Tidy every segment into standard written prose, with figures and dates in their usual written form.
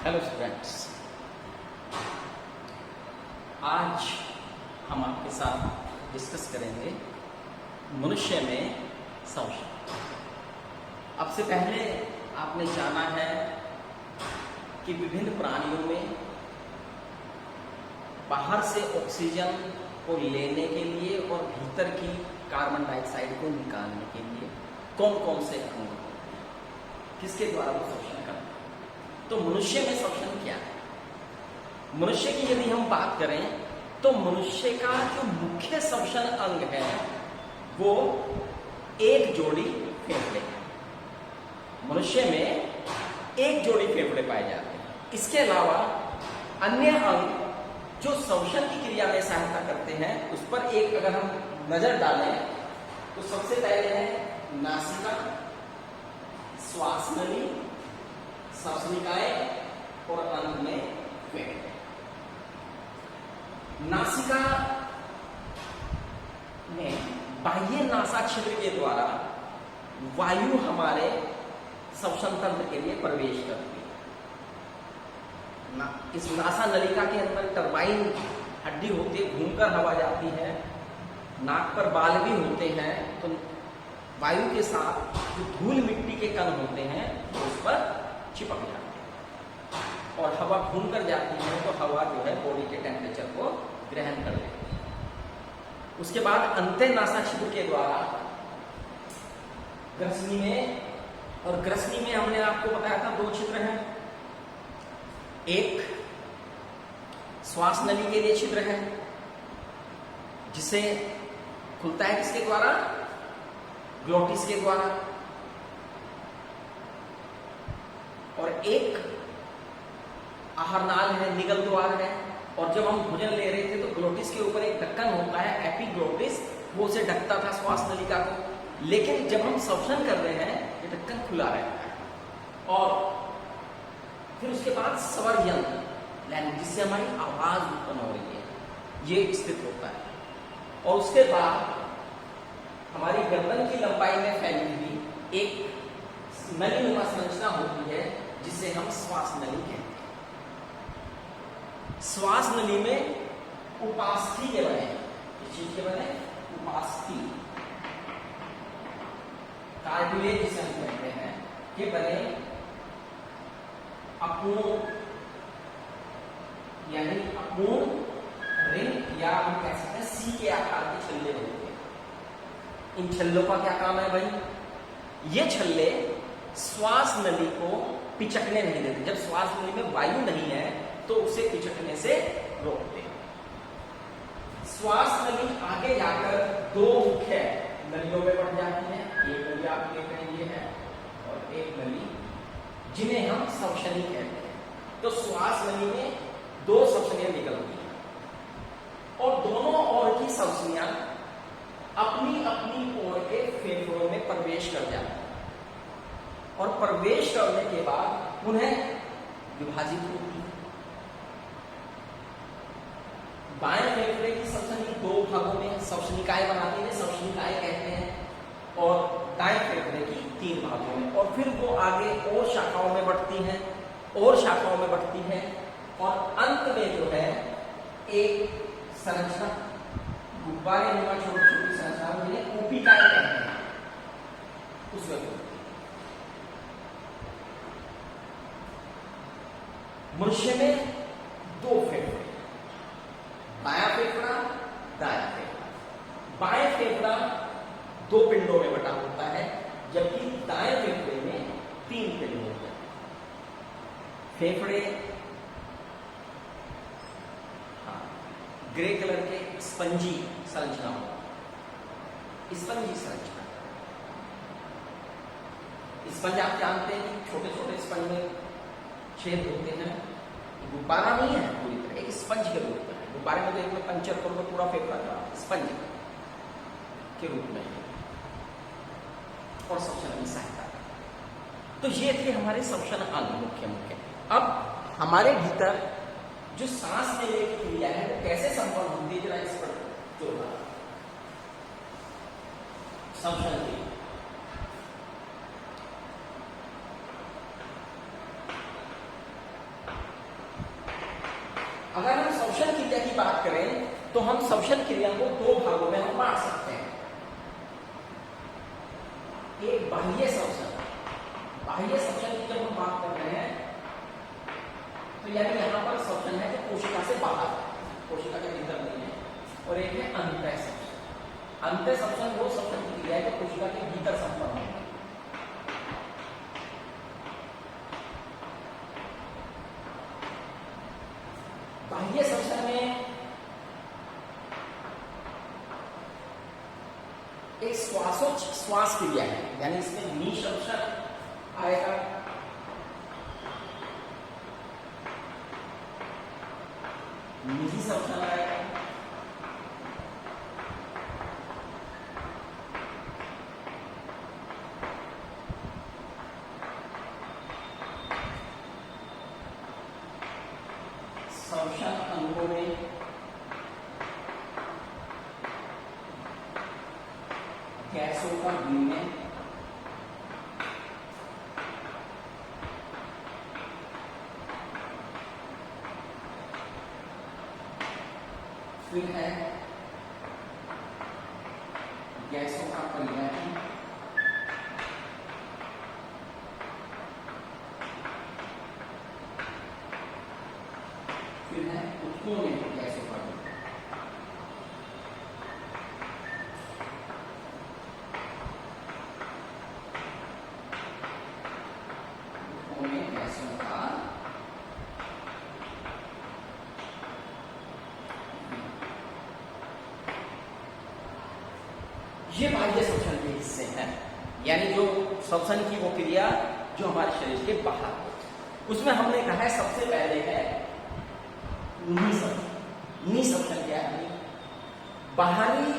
Hello students, आज हम आपके साथ डिस्कस करेंगे मनुष्य में श्वसन। अब से पहले आपने जाना है कि विभिन्न प्राणियों में बाहर से ऑक्सीजन को लेने के लिए और भीतर की कार्बन डाइऑक्साइड को निकालने के लिए कौन कौन से अंग किसके द्वारा वो श्वसन करते हैं। तो मनुष्य में श्वसन क्या है? मनुष्य की यदि हम बात करें तो मनुष्य का जो मुख्य श्वसन अंग है वो एक जोड़ी फेफड़े है। मनुष्य में एक जोड़ी फेफड़े पाए जाते हैं। इसके अलावा अन्य अंग जो श्वसन की क्रिया में सहायता करते हैं उस पर एक अगर हम नजर डालें तो सबसे पहले है नासिका, श्वास नली, श्वसनिकाएं और अंत में फेफड़े। नासिका में बाह्य नासा छिद्र के द्वारा वायु हमारे श्वसन तंत्र के लिए प्रवेश करती है। इस नासा नलिका के अंदर टरबाइन हड्डी होती है, घूमकर हवा जाती है। नाक पर बाल भी होते हैं, तो वायु के साथ जो धूल मिट्टी के कण होते हैं तो उस पर चिपक जाते हैं और हवा घूमकर जाती है तो हवा जो है बॉडी के टेम्परेचर को ग्रहण कर लेती है। उसके बाद अंत्य नासा छिद्र के द्वारा ग्रसनी में, और ग्रसनी में हमने आपको बताया था दो छिद्र हैं। एक श्वास नली के लिए छिद्र है जिसे खुलता है किसके द्वारा? ग्लोटिस के द्वारा। और एक आहारनाल है, निगल द्वार है। और जब हम भोजन ले रहे थे तो ग्लोटिस के ऊपर एक ढक्कन होता है एपिग्लोटिस, वो उसे ढकता था श्वास नलिका को। लेकिन जब हम श्वसन कर रहे हैं ये ढक्कन खुला रहता है। और फिर उसके बाद स्वर यंत्र जिससे हमारी आवाज उत्पन्न हो रही है ये स्थित होता है। और उसके बाद हमारी गर्दन की लंबाई में फैली हुई एक नलीनुमा संरचना होती है जिसे हम श्वास नली कहते हैं। श्वास नली में उपास्थि के बने, किस चीज के बने? उपास्थि, कार्टिलेज जिसे हम कहते हैं, के बने अपूर्ण यानी अपूर्ण रिंग या हम कह सकते हैं सी के आकार के छल्ले होते हैं। इन छल्लों का क्या काम है भाई? ये छल्ले श्वास नली को पिचकने नहीं देते। जब श्वास नली में वायु नहीं है तो उसे पिचकने से रोकते हैं। श्वास नली आगे जाकर दो मुख्य नलियों में बढ़ जाती है। एक नली आप देख रहे हैं ये है, और एक नली जिन्हें हम श्वसनी कहते हैं। तो श्वास नली में दो श्वसनियां निकलती हैं और दोनों ओर की श्वसनियां अपनी अपनी ओर के फेफड़ों में प्रवेश कर जाती है और प्रवेश करने के बाद पुनः विभाजित होती है। बाएं फेफड़े की श्वसनी दो भागों में श्वसनिकाएं बनाती है, श्वसनिकाएं कहते हैं, और दाएं फेफड़े की तीन भागों में। और फिर वो आगे और शाखाओं में बढ़ती हैं, और शाखाओं में बढ़ती है, और अंत में जो है एक संरचना गुब्बारे नुमा छोटी छोटी संरचना जिन्हें ऊपिकाएं कहते हैं उसमें मनुष्य में दो फेफड़े, बायां फेफड़ा, दायां फेफड़ा। बाएं फेफड़ा दो पिंडों में बटा होता है जबकि दाएं फेफड़े में तीन पिंड होते हैं। फेफड़े ग्रे कलर के स्पंजी संरचना हो, स्पंजी संरचना। स्पंज आप जानते हैं कि छोटे छोटे स्पंज में छेद होते हैं। गुब्बारा नहीं है पूरी तरह, एक स्पंज के रूप में है। गुब्बारे में तो एक में पंचर करो तो पूरा फेफड़ा का स्पंज के रूप में है और श्वसन की सहायता। तो ये थे हमारे श्वसन अंग मुख्य मुख्य। अब हमारे भीतर जो सांस लेने की क्रिया है वो कैसे संपन्न होती है, जरा इस पर जोर डालो। श्वसन की श्वसन क्रिया की बात करें तो हम श्वसन क्रिया को दो भागों में हम बांट सकते हैं। एक बाह्य श्वसन, बाह्य श्वसन की जब हम बात कर रहे हैं तो यानी यहां पर श्वसन है जो कोशिका से बाहर, कोशिका के भीतर नहीं है, और एक है अंतः श्वसन। अंतः श्वसन वो श्वसन की क्रिया है जो कोशिका के भीतर संपन्न होती है। बाह्य श्वसन में एक श्वास क्रिया है, यानी इसमें निःश्वसन आएगा, निःश्वसन आएगा, श्वसन अंगों में गैसों का विनिमय, फिर है गैसों का परिवहन, फिर है ऊतकों में गैसों का विनिमय। ये बाह्य श्वसन के हिस्से हैं, यानी जो श्वसन की वो क्रिया जो हमारे शरीर के बाहर है, उसमें हमने कहा है सबसे पहले है निःश्वसन। निःश्वसन क्या है? बाहरी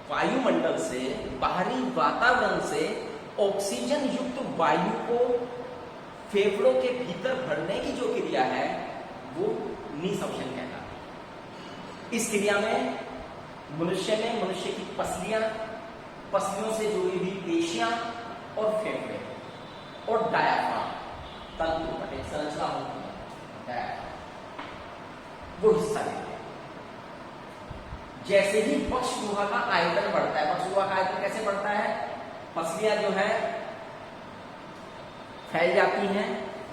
वायुमंडल से, बाहरी वातावरण से ऑक्सीजन युक्त वायु को फेफड़ों के भीतर भरने की जो क्रिया है वो निःश्वसन कहलाती है। इस क्रिया में मनुष्य की पसलियां, पसलियों से जुड़ी हुई पेशियां और फेफड़े और डायाफ्राम, तंतु पटे संरचना होती है, डायाफ्राम वो हिस्सा लेते हैं। जैसे ही पक्ष गुहा का आयतन बढ़ता है, पक्ष गुहा का आयतन कैसे बढ़ता है? पसलियां जो है फैल जाती हैं,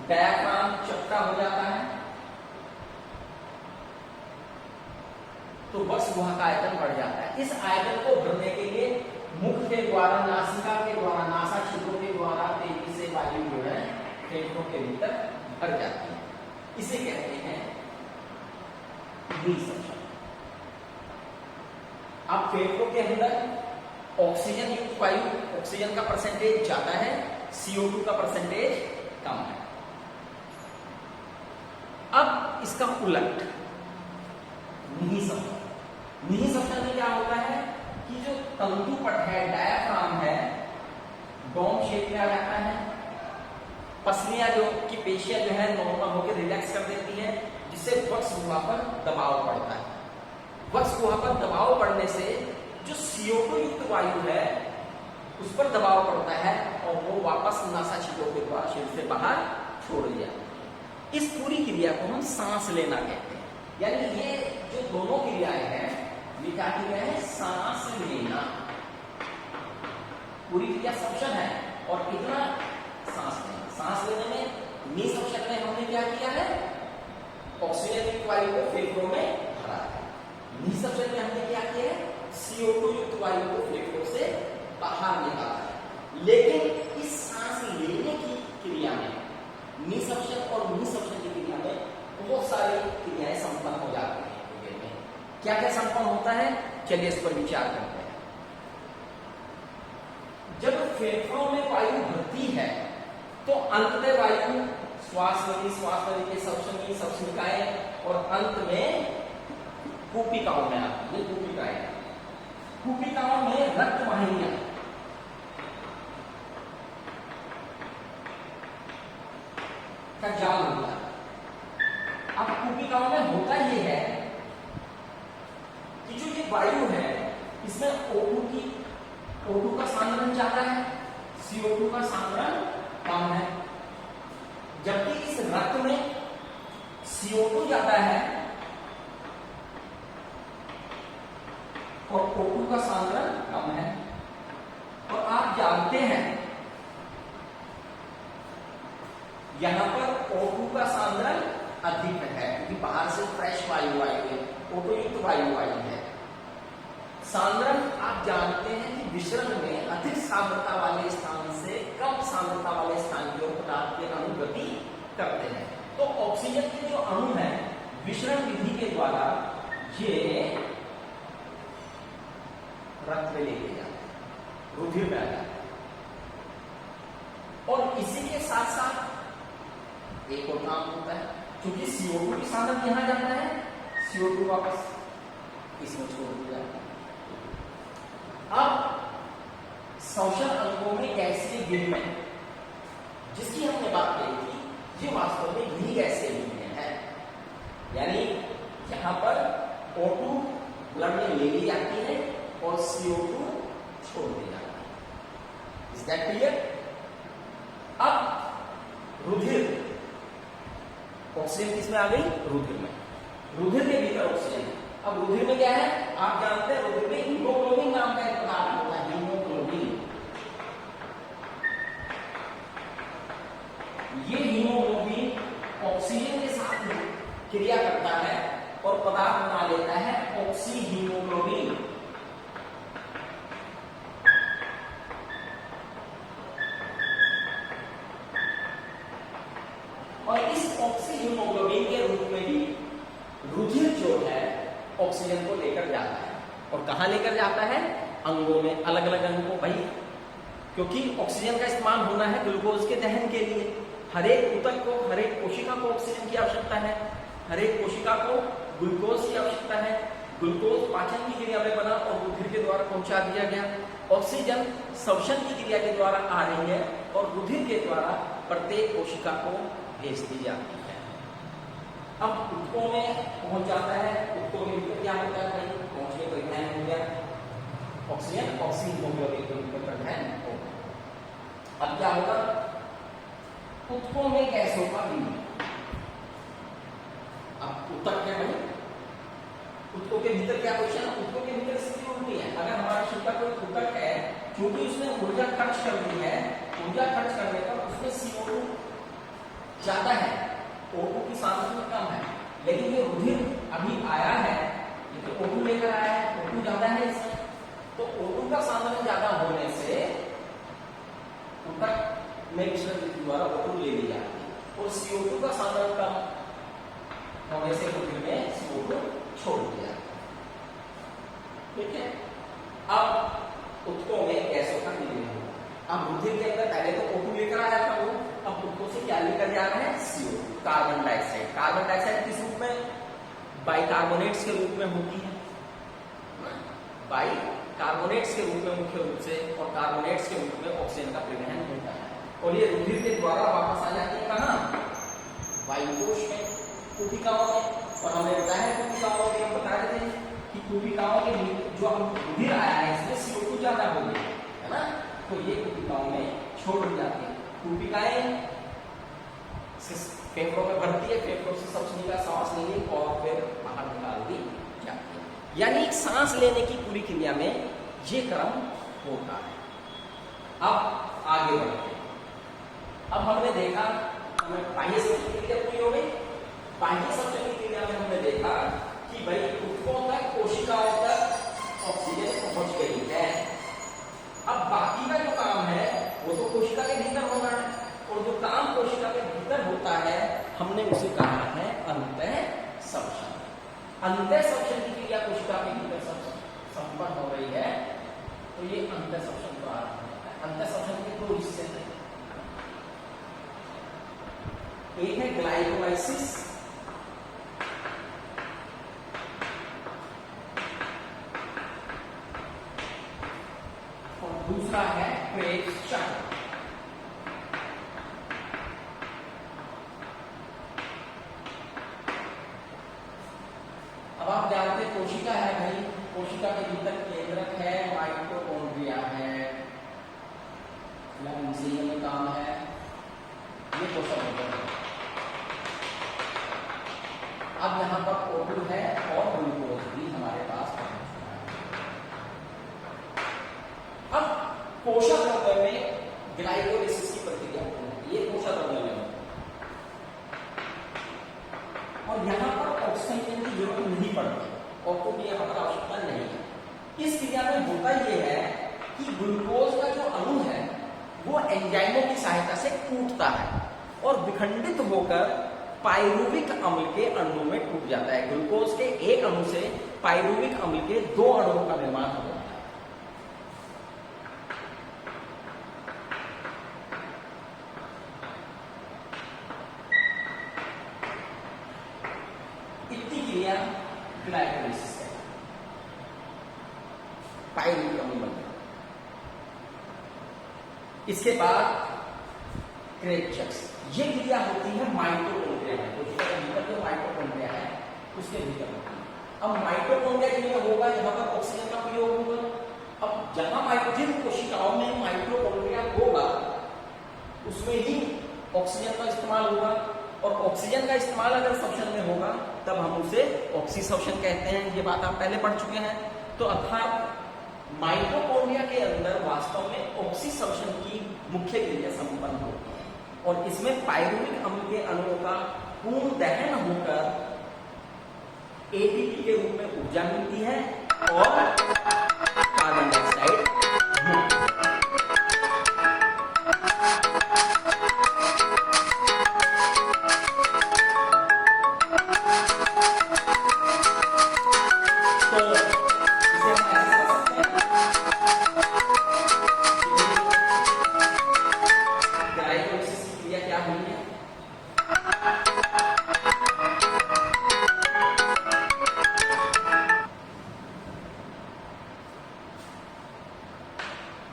डायाफ्राम चपटा हो जाता है, तो वक्ष गुहा का आयतन बढ़ जाता है। इस आयतन को भरने के लिए मुख के द्वारा, नासिका के द्वारा, नासा छिद्रों के द्वारा तेजी से वायु जो है फेफड़ों के भीतर भर जाती है। इसे कहते हैं निःश्वसन। अब फेफड़ों के अंदर ऑक्सीजन युक्त वायु, ऑक्सीजन का परसेंटेज ज्यादा है, CO2 का परसेंटेज कम है। अब इसका उलट निःश्वसन। निःश्वसन में क्या होता है कि जो तंतुपट है, डायाफ्राम है, डोम शेप में आ जाता है, पसलियां जो की पेशियां जो है नॉर्मल होकर रिलैक्स कर देती है, जिससे वक्ष गुहा पर दबाव पड़ता है। वक्ष गुहा पर दबाव पड़ने से जो CO2 युक्त वायु है उस पर दबाव पड़ता है और वो वापस नासा छिद्रों के द्वारा शरीर से बाहर छोड़ दिया। इस पूरी क्रिया को हम सांस लेना कहते हैं। यानी ये जो दोनों क्रियाएं हैं, ये क्या क्रिया है? सांस लेना। पूरी क्रिया श्वसन है और कितना सांस लेना। सांस लेने में निःश्वसन में हमने क्या किया है? ऑक्सीजन युक्त वायु को फेफड़ों में भरा है। निःश्वसन में हमने क्या किया है? CO2 युक्त वायु को फेफड़ों से बाहर निकाला है। लेकिन इस सांस लेने की क्रिया में, निःश्वसन और निःश्वसन की क्रिया में बहुत सारी क्रियाएं संपन्न हो जाती हैं। क्या क्या संपन्न होता है? चलिए इस पर विचार करते हैं। जब फेफड़ों में वायु भरती है तो अंततः वायु श्वास नली के श्वसनी, श्वसनिकाएं और अंत में कूपिकाओं में आती है। कूपिकाएं, कूपिकाओं में रक्त वाहिनियां का जाल होता है। अब कूपिकाओं में होता यह है कि जो ये वायु है इसमें O2 का सांद्रण ज्यादा है, CO2 का सांद्रण कम है। जबकि इस रक्त में CO2 ज्यादा है और O2 का सांद्रण कम है। और आप जानते हैं यहां पर O2 का सांद्रण अधिक है क्योंकि बाहर से फ्रेश वायु आई है, O2 युक्त वायु आई है। सांद्रण आप जानते हैं कि विसरण में अधिक सांद्रता वाले स्थान से कम सांद्रता वाले स्थान की ओर पदार्थ के अणु गति करते हैं। तो ऑक्सीजन के जो अणु हैं विसरण विधि के द्वारा ये रक्त में लेके जाते हैं, रुधिर में आ जाते हैं। और इसी के साथ साथ एक और काम होता है, क्योंकि CO2 की सांद्रता यहां जाता है, CO2 वापस इसमें छोड़ दिया जाता है। अब शोषण अंगों में गैसीय विनिमय जिसकी हमने बात कही थी, ये वास्तव में यही गैसीय विनिमय है। यानी यहां पर O2 ब्लड में ले ली जाती है और CO2 छोड़ दी जाती है। Is that clear? अब रुधिर, ऑक्सीजन किसमें आ गई? रुधिर में। रुधिर के भीतर ऑक्सीजन। अब रुधिर में क्या है? आप जानते हैं रुधिर में हीमोग्लोबिन नाम का एक पदार्थ होता है, हीमोग्लोबिन। ये हीमोग्लोबिन ऑक्सीजन के साथ क्रिया करता है और पदार्थ बना लेता है ऑक्सी हीमोग्लोबिन। और इस ऑक्सी हीमोग्लोबिन के रूप में भी रुधिर जो है ऑक्सीजन को लेकर जाता है। और कहां लेकर जाता है? अंगों में, अलग अलग अंगों भाई, क्योंकि ऑक्सीजन का इस्तेमाल होना है ग्लूकोज के दहन के लिए। हर एक ऊतक को, हर एक कोशिका को ऑक्सीजन की आवश्यकता है, हर एक कोशिका को ग्लूकोज की आवश्यकता है। ग्लूकोज पाचन की क्रिया में बना और रुधिर के द्वारा पहुंचा दिया गया। ऑक्सीजन श्वसन की क्रिया के द्वारा आ रही है और रुधिर के द्वारा प्रत्येक कोशिका को भेज दी जाती है। अब ऊतकों में पहुंच जाता है। ऊतकों के भीतर क्या होता है भाई? पहुंचने पर ग्रहण हो गया ऑक्सीजन, ऑक्सीजन हीमोग्लोबिन के रूप में ग्रहण हो। अब क्या होगा? ऊतकों में गैसों का विनिमय। अब ऊतक क्या भाई? ऊतकों के भीतर क्या क्वेश्चन है? ऊतकों के भीतर स्थिति उल्टी है। अगर हमारा शरीर का कोई ऊतक है, क्योंकि उसने ऊर्जा खर्च कर दी है, ऊर्जा खर्च करने पर उसमें CO2 ज्यादा है, O2 की सांद्रता कम है, लेकिन ये रुधिर अभी आया है, ये तो O2 लेकर आया है, O2 ज्यादा है इसमें, तो O2 का सांद्रण ज्यादा होने से ऊतक में विसरण विधि द्वारा O2 ले ली जाती है और CO2 का सांद्रण कम होने से रुधिर में CO2 छोड़ दिया जाता है। ठीक है? अब ऊतकों में गैसों का विनिमय होगा। अब रुधिर के अंदर पहले तो O2 लेकर आया था वो, अब ऊतकों से क्या लेकर जा रहे हैं? CO2, carbon dioxide. Carbon dioxide किस रूप में? बाइकार्बोनेट्स के रूप में होती है, बाइकार्बोनेट्स के रूप में मुख्य रूप से, और कार्बोनेट्स के रूप में ऑक्सीजन का परिवहन होता है और ये रुधिर के द्वारा वापस आ जाती है कहां? वायुकोश में, कुटिकाओं में। और हमने बताया कुटिकाओं में, हम बता रहे थे कि कुटिकाओं के जो हम रुधिर आया है इसमें CO2 ज्यादा हो गई है ना, तो ये कुटिकाओं में छोड़ दी जाती है। कुटिकाएं फेफड़ों में भरती है, फेफड़ों से सबसे नीला सांस लेंगे और फिर बाहर निकाल दी जाती है। यानी एक सांस लेने की पूरी क्रिया में ये क्रम होता है। अब आगे बढ़ते हैं। अब हमने देखा, हमें बाह्य श्वसन की क्रिया पूरी हो गई। बाह्य श्वसन की क्रिया में हमने देखा कि भाई ऊतकों तक, कोशिकाओं तक ऑक्सीजन पहुंच गई है। अब बाकी का जो काम है वो तो कोशिका के भीतर होना है, और जो काम कोशिका के भीतर होता है हमने उसे कहा है अंतःश्वसन। अंतःश्वसन की क्रिया कोशिका के भीतर संपन्न हो रही है, तो ये अंतःश्वसन प्रारंभ होता है। अंतःश्वसन के दो हिस्से हैं, एक है ग्लाइकोलाइसिस और दूसरा है क्रेब्स चक्र। अब आप जानते हैं कोशिका है भाई, कोशिका के भीतर केंद्रक है, माइटोकॉन्ड्रिया है, में काम है, ये क्वेश्चन होता है। एंजाइमों की सहायता से टूटता है और विखंडित होकर पाइरुविक अम्ल के अणुओं में टूट जाता है। ग्लूकोज के एक अणु से पाइरुविक अम्ल के 2 अणुओं का निर्माण हो जाता है। इतनी क्रिया ग्लाइकोलाइसिस है, पाइरुविक अम्ल बनता है। इसके बाद क्रेचक्स, ये क्रिया होती है माइटोकॉन्ड्रिया में, तो जिसके भीतर जो माइटोकॉन्ड्रिया है उसके भीतर होती है। अब माइटोकॉन्ड्रिया के लिए होगा जहां पर ऑक्सीजन का प्रयोग होगा। अब जहां जिन कोशिकाओं में माइटोकॉन्ड्रिया होगा उसमें ही ऑक्सीजन का इस्तेमाल होगा, और ऑक्सीजन का इस्तेमाल अगर शोषण में होगा तब हम उसे ऑक्सीशोषण कहते हैं। ये बात आप पहले पढ़ चुके हैं। तो अर्थात माइटोकॉन्ड्रिया के अंदर वास्तव में ऑक्सीशोषण की मुख्य क्रिया संपन्न होती है और इसमें पाइरुविक अम्ल के अणुओं का पूर्ण दहन होकर एटीपी के रूप में ऊर्जा मिलती है और कार्बन डाइऑक्साइड मुक्त।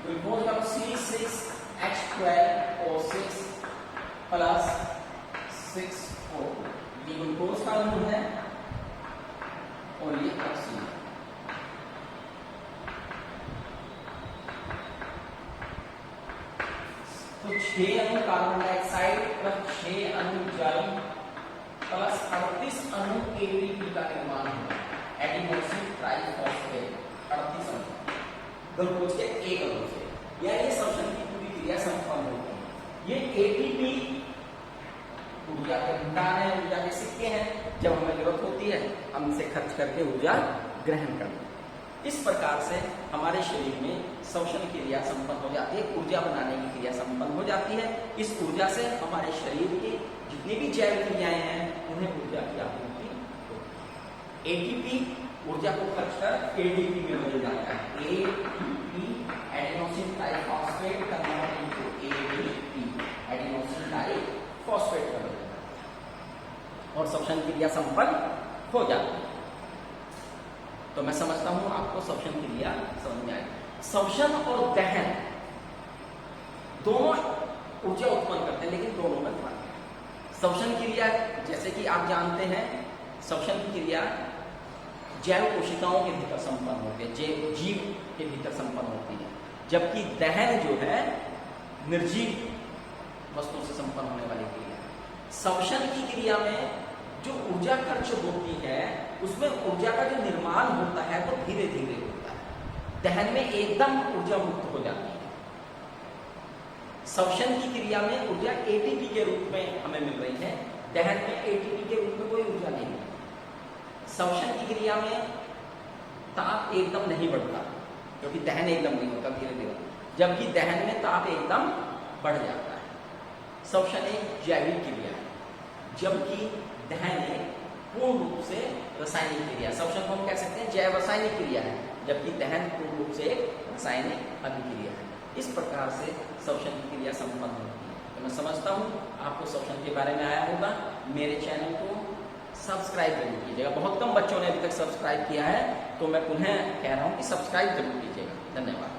ग्लूकोज का C6H12O6 प्लस 6O, ये ग्लूकोज का अणु है और ये ऑक्सीजन। तो 6 अणु कार्बन डाइऑक्साइड प्लस 6 अणु जल प्लस 38 अणु एटीपी का निर्माण होगा। एडिनोसिन ट्राइफॉस्फेट 38 अणु ग्लूकोज के एक अणु से, या ये शोषण की पूरी क्रिया संपन्न होती है। ये एटीपी ऊर्जा के भंडार है, ऊर्जा के सिक्के हैं। जब हमें जरूरत होती है हम इसे खर्च करके ऊर्जा ग्रहण करते हैं। इस प्रकार से हमारे शरीर में शोषण क्रिया संपन्न हो जाती है, ऊर्जा बनाने की क्रिया संपन्न हो जाती है। इस ऊर्जा से हमारे शरीर की जितनी भी जैव क्रियाएं हैं उन्हें ऊर्जा की आपूर्ति होती है। एटीपी ऊर्जा को खर्च कर एडीपी में बदल जाता है। ATP adenosine triphosphate convert into ADP, adenosine triphosphate का बदल जाता है और शोषण क्रिया संपन्न हो जाती है। तो मैं समझता हूं आपको शोषण क्रिया समझ में आई। शोषण और दहन दोनों ऊर्जा उत्पन्न करते हैं, लेकिन दोनों में फर्क है। शोषण क्रिया जैसे कि आप जानते हैं, शोषण की क्रिया जैव कोशिकाओं के भीतर संपन्न होती है, जीव के भीतर संपन्न होती है, जबकि दहन जो है निर्जीव वस्तुओं से संपन्न होने वाली क्रिया। शोषण की क्रिया में जो ऊर्जा खर्च होती है उसमें ऊर्जा का जो निर्माण होता है वो धीरे धीरे होता है। दहन में एकदम ऊर्जा मुक्त हो जाती है। शोषण की क्रिया में ऊर्जा एटीपी के रूप में हमें मिल रही है, दहन में एटीपी के रूप में कोई ऊर्जा नहीं है। शोषण की क्रिया में ताप एकदम नहीं बढ़ता क्योंकि दहन एकदम नहीं होता, धीरे धीरे, जबकि दहन में ताप एकदम बढ़ जाता है। शोषण एक जैविक क्रिया है, जबकि दहन एक पूर्ण रूप से रासायनिक क्रिया। शोषण को हम कह सकते हैं जैव रासायनिक क्रिया है, जबकि दहन पूर्ण रूप से एक रासायनिक अभिक्रिया है। इस प्रकार से शोषण की क्रिया संपन्न होती है। तो मैं समझता हूँ आपको शोषण के बारे में आया होगा। मेरे चैनल को सब्सक्राइब जरूर कीजिएगा। बहुत कम बच्चों ने अभी तक सब्सक्राइब किया है, तो मैं पुनः कह रहा हूँ कि सब्सक्राइब जरूर कीजिएगा। धन्यवाद।